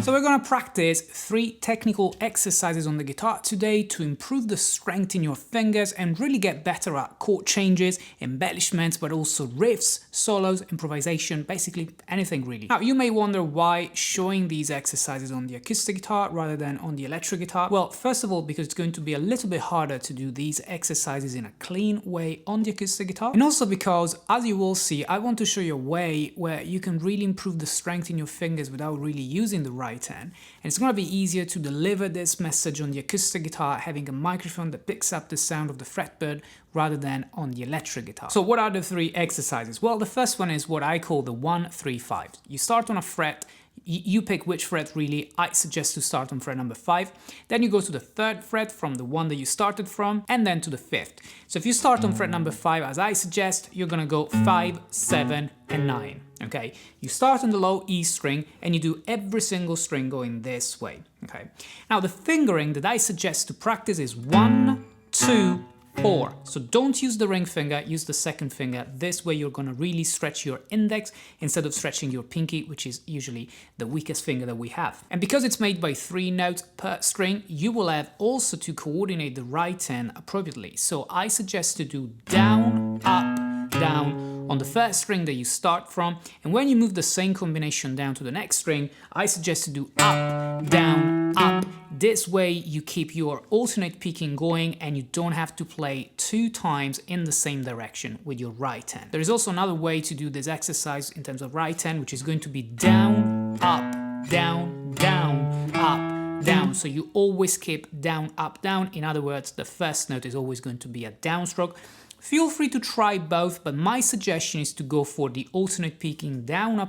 So we're going to practice 3 technical exercises on the guitar today to improve the strength in your fingers and really get better at chord changes, embellishments, but also riffs, solos, improvisation, basically anything really. Now you may wonder why showing these exercises on the acoustic guitar rather than on the electric guitar. Well, first of all, because it's going to be a little bit harder to do these exercises in a clean way on the acoustic guitar. And also because, as you will see, I want to show you a way where you can really improve the strength in your fingers without really using the right hand. And it's going to be easier to deliver this message on the acoustic guitar having a microphone that picks up the sound of the fretboard rather than on the electric guitar. So what are the 3 exercises? Well, the first one is what I call the 1-3-5. You start on a fret, you pick which fret really. I suggest to start on fret number 5. Then you go to the 3rd fret from the one that you started from, and then to the 5th. So if you start on fret number 5, as I suggest, you're gonna go 5, 7, and 9. Okay, you start on the low E string and you do every single string going this way. Okay, now the fingering that I suggest to practice is 1, 2, 4. So don't use the ring finger, use the 2nd finger. This way you're going to really stretch your index instead of stretching your pinky, which is usually the weakest finger that we have. And because it's made by 3 notes per string, you will have also to coordinate the right hand appropriately. So I suggest to do down, up, down on the 1st string that you start from, and when you move the same combination down to the next string, I suggest to do up, down, up. This way you keep your alternate picking going and you don't have to play 2 times in the same direction with your right hand. There is also another way to do this exercise in terms of right hand, which is going to be down, up, down, down, up, down. So you always keep down, up, down. In other words, the 1st note is always going to be a downstroke. Feel free to try both, but my suggestion is to go for the alternate picking down,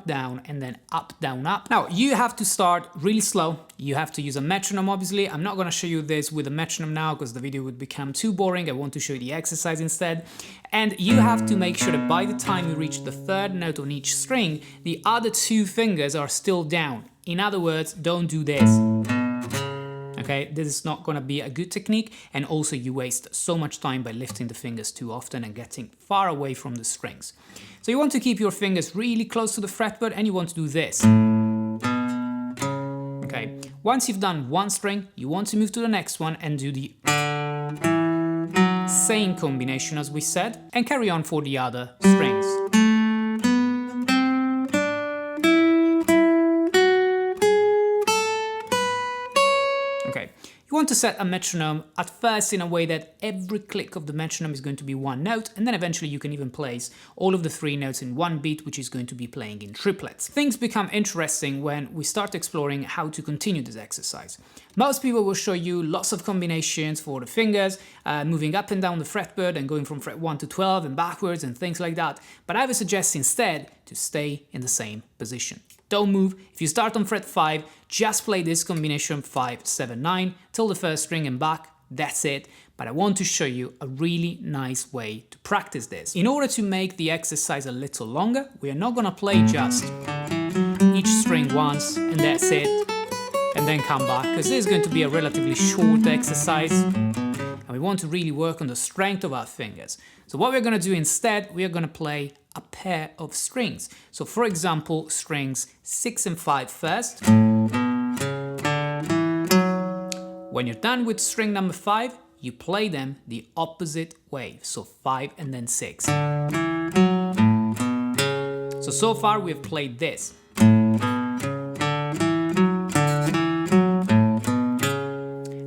and then up, down, up. Now, you have to start really slow. You have to use a metronome, obviously. I'm not going to show you this with a metronome now because the video would become too boring. I want to show you the exercise instead. And you have to make sure that by the time you reach the 3rd note on each string, the other 2 fingers are still down. In other words, don't do this. Okay, this is not going to be a good technique, and also you waste so much time by lifting the fingers too often and getting far away from the strings. So you want to keep your fingers really close to the fretboard and you want to do this. Okay, once you've done 1 string, you want to move to the next one and do the same combination as we said, and carry on for the other strings. You want to set a metronome at first in a way that every click of the metronome is going to be 1 note, and then eventually you can even place all of the 3 notes in 1 beat, which is going to be playing in triplets. Things become interesting when we start exploring how to continue this exercise. Most people will show you lots of combinations for the fingers, moving up and down the fretboard and going from fret 1 to 12 and backwards and things like that, but I would suggest instead to stay in the same position. Don't move. If you start on fret 5, just play this combination 5, 7, 9 till the 1st string and back. That's it. But I want to show you a really nice way to practice this. In order to make the exercise a little longer, we are not going to play just each string once and that's it, and then come back, because this is going to be a relatively short exercise. And we want to really work on the strength of our fingers. So what we're going to do instead, we are going to play a pair of strings. So for example, strings 6 and 5 first. When you're done with string number 5, you play them the opposite way. So 5 and then 6. So far we have played this.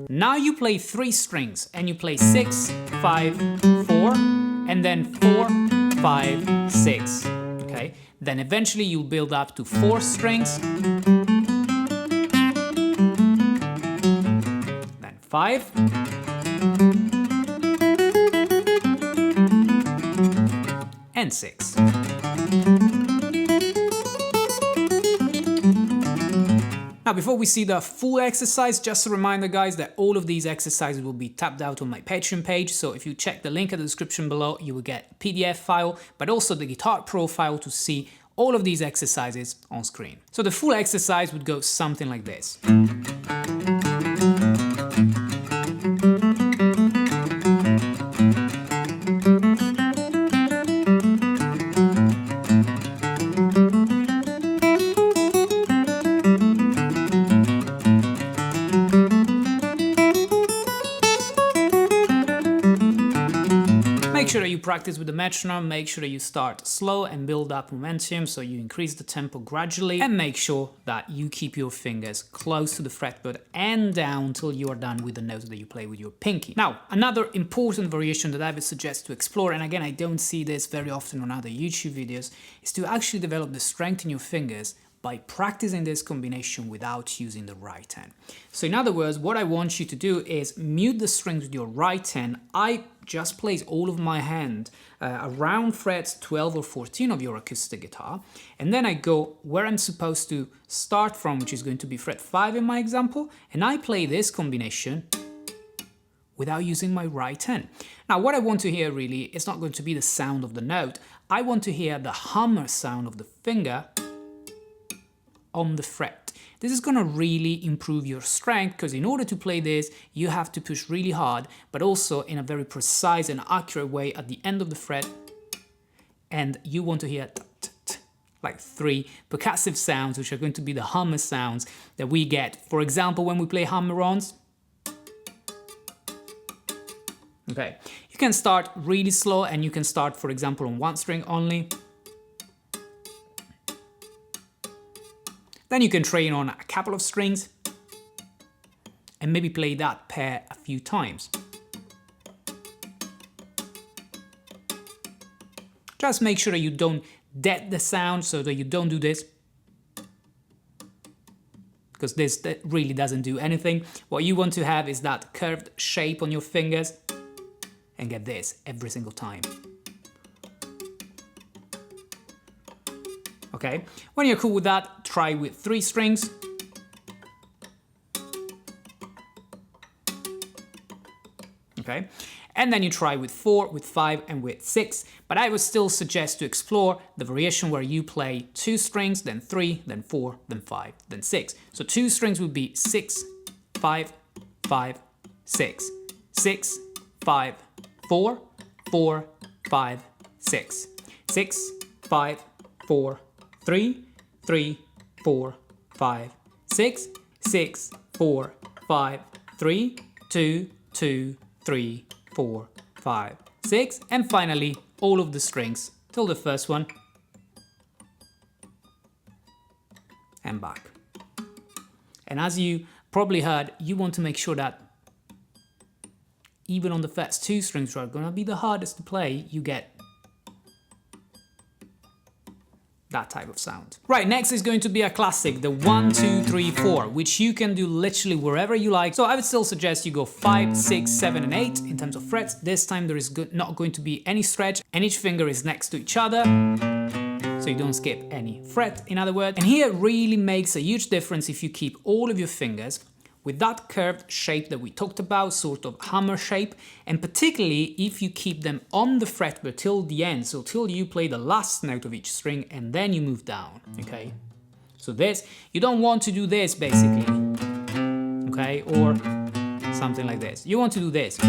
Now you play 3 strings and you play 6, 5, 4, and then 4, 5, 6. Okay, then eventually you'll build up to 4 strings, then 5, and 6. Now, before we see the full exercise, just a reminder, guys, that all of these exercises will be tabbed out on my Patreon page. So if you check the link in the description below, you will get a PDF file, but also the Guitar Pro file to see all of these exercises on screen. So the full exercise would go something like this. sure that you practice with the metronome, make sure that you start slow and build up momentum so you increase the tempo gradually, and make sure that you keep your fingers close to the fretboard and down till you are done with the notes that you play with your pinky. Now, another important variation that I would suggest to explore, and again I don't see this very often on other YouTube videos, is to actually develop the strength in your fingers by practicing this combination without using the right hand. So in other words, what I want you to do is mute the strings with your right hand. I just place all of my hand around frets 12 or 14 of your acoustic guitar, and then I go where I'm supposed to start from, which is going to be fret 5 in my example, and I play this combination without using my right hand. Now what I want to hear really is not going to be the sound of the note, I want to hear the hammer sound of the finger on the fret. This is going to really improve your strength, because in order to play this you have to push really hard, but also in a very precise and accurate way at the end of the fret, and you want to hear like 3 percussive sounds, which are going to be the hammer sounds that we get, for example, when we play hammer-ons. Okay, you can start really slow and you can start, for example, on 1 string only. Then you can train on a couple of strings and maybe play that pair a few times. Just make sure that you don't dead the sound, so that you don't do this, because that really doesn't do anything. What you want to have is that curved shape on your fingers, and get this every single time. Okay, when you're cool with that, try with 3 strings. Okay, and then you try with 4, with 5, and with 6. But I would still suggest to explore the variation where you play 2 strings, then 3, then 4, then 5, then 6. So 2 strings would be 6, 5, 5, 6, 6, 5, 4, 4, 5, 6, 6, 5, 4, 3, 3, 4, 5, 6, 6, 4, 5, 3, 2, 2, 3, 4, 5, 6, and finally all of the strings till the first one and back. And as you probably heard, you want to make sure that even on the first 2 strings, which are going to be the hardest to play, you get that type of sound. Right, next is going to be a classic, the 1, 2, 3, 4, which you can do literally wherever you like. So I would still suggest you go 5, 6, 7, and 8 in terms of frets. This time there is not going to be any stretch, and each finger is next to each other, so you don't skip any fret, in other words. And here it really makes a huge difference if you keep all of your fingers with that curved shape that we talked about, sort of hammer shape, and particularly if you keep them on the fretboard till the end, so till you play the last note of each string and then you move down, okay? So this, you don't want to do this basically, okay, or something like this. You want to do this.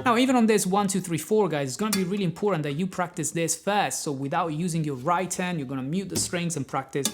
Now even on this 1, 2, 3, 4, guys, it's going to be really important that you practice this first, so without using your right hand, you're going to mute the strings and practice.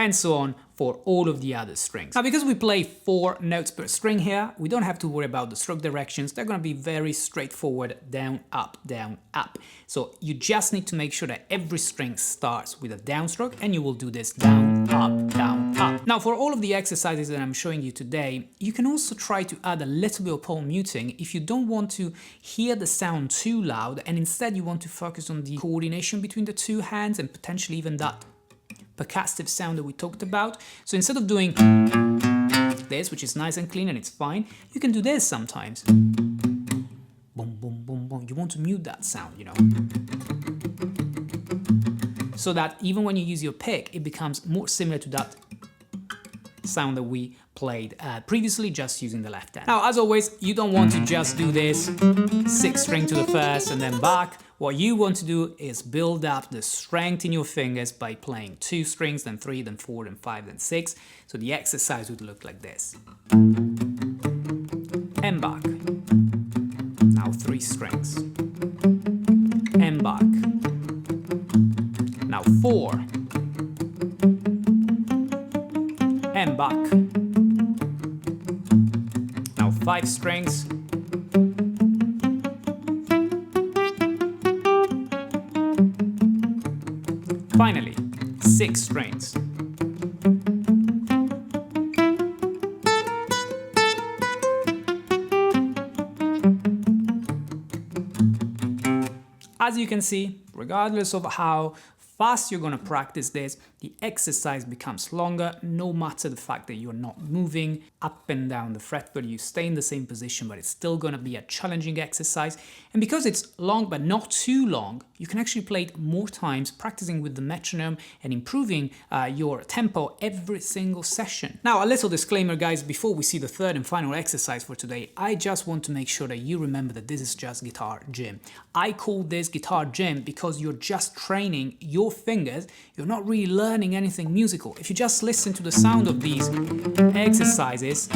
And so on for all of the other strings. Now, because we play 4 notes per string here, we don't have to worry about the stroke directions. They're going to be very straightforward, down, up, down, up. So you just need to make sure that every string starts with a downstroke, and you will do this down, up, down, up. Now, for all of the exercises that I'm showing you today, you can also try to add a little bit of palm muting if you don't want to hear the sound too loud, and instead you want to focus on the coordination between the 2 hands and potentially even that percussive sound that we talked about. So instead of doing this, which is nice and clean and it's fine, you can do this sometimes. Boom, boom, boom, boom. You want to mute that sound, you know, so that even when you use your pick, it becomes more similar to that sound that we played previously, just using the left hand. Now, as always, you don't want to just do this 6 string to the first and then back. What you want to do is build up the strength in your fingers by playing 2 strings, then 3, then 4, then 5, then 6. So the exercise would look like this. And back. Now 3 strings. And back. 5 strings. Finally, 6 strings. As you can see, regardless of how fast you're going to practice this, the exercise becomes longer no matter the fact that you're not moving up and down the fretboard. You stay in the same position, but it's still going to be a challenging exercise. And because it's long but not too long, you can actually play it more times, practicing with the metronome and improving your tempo every single session. Now, a little disclaimer, guys, before we see the third and final exercise for today, I just want to make sure that you remember that this is just guitar gym. I call this guitar gym because you're just training your fingers. You're not really learning anything musical. If you just listen to the sound of these exercises,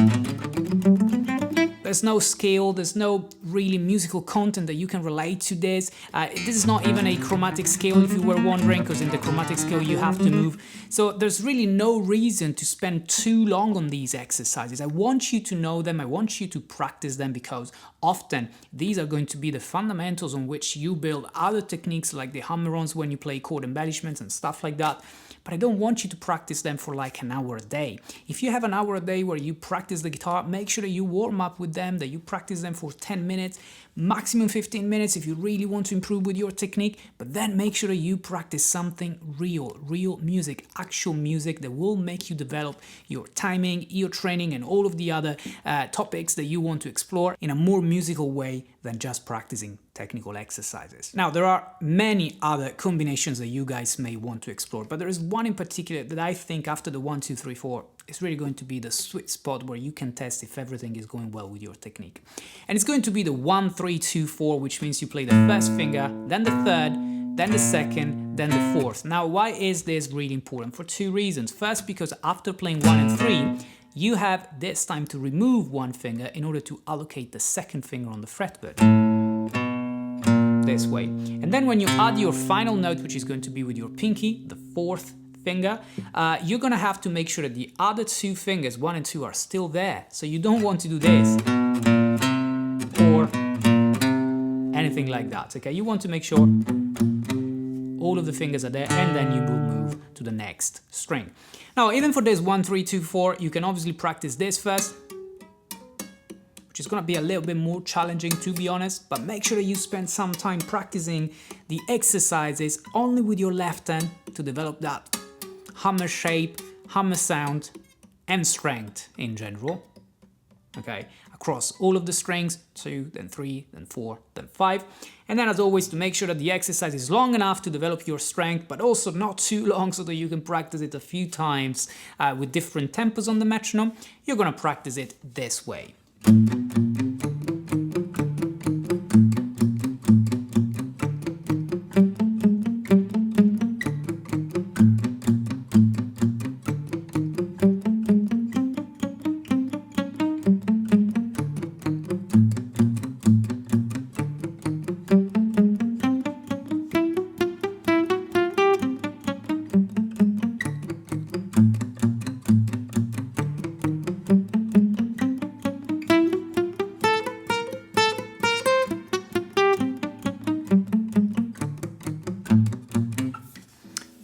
there's no scale, there's no really musical content that you can relate to this. This is not even a chromatic scale, if you were wondering, because in the chromatic scale you have to move. So there's really no reason to spend too long on these exercises. I want you to know them, I want you to practice them, because often these are going to be the fundamentals on which you build other techniques like the hammer-ons when you play chord embellishments and stuff like that. But I don't want you to practice them for like an hour a day. If you have an hour a day where you practice the guitar, make sure that you warm up with them, that you practice them for 10 minutes, maximum 15 minutes if you really want to improve with your technique, but then make sure that you practice something real music, actual music that will make you develop your timing, ear training, and all of the other topics that you want to explore in a more musical way than just practicing technical exercises. Now, there are many other combinations that you guys may want to explore, but there is one in particular that I think after the 1, 2, 3, 4 is really going to be the sweet spot where you can test if everything is going well with your technique. And it's going to be the 1, 3, 2, 4, which means you play the first finger, then the third, then the second, then the fourth. Now, why is this really important? For 2 reasons. First, because after playing 1 and 3, you have this time to remove 1 finger in order to allocate the second finger on the fretboard. This way. And then when you add your final note, which is going to be with your pinky, the 4th finger, you're gonna have to make sure that the other 2 fingers, 1 and 2, are still there. So you don't want to do this or anything like that, okay? You want to make sure all of the fingers are there, and then you will move to the next string. Now, even for this 1, 3, 2, 4, you can obviously practice this first, which is going to be a little bit more challenging, to be honest, but make sure that you spend some time practicing the exercises only with your left hand to develop that hammer shape, hammer sound, and strength in general, okay, across all of the strings, 2, then 3, then 4, then 5. And then, as always, to make sure that the exercise is long enough to develop your strength, but also not too long so that you can practice it a few times with different tempos on the metronome, you're going to practice it this way.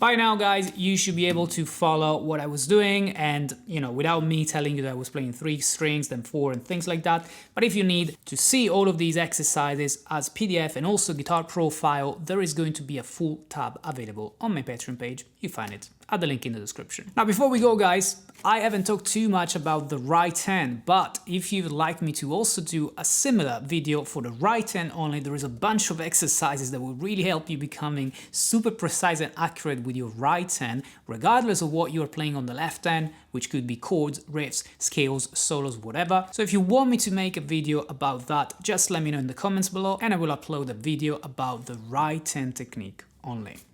By now, guys, you should be able to follow what I was doing, and, you know, without me telling you that I was playing 3 strings, then 4, and things like that. But if you need to see all of these exercises as PDF and also guitar profile, there is going to be a full tab available on my Patreon page. You find it at the link in the description. Now, before we go, guys, I haven't talked too much about the right hand, but if you would like me to also do a similar video for the right hand only, there is a bunch of exercises that will really help you becoming super precise and accurate with your right hand, regardless of what you're playing on the left hand, which could be chords, riffs, scales, solos, whatever. So if you want me to make a video about that, just let me know in the comments below, and I will upload a video about the right hand technique only.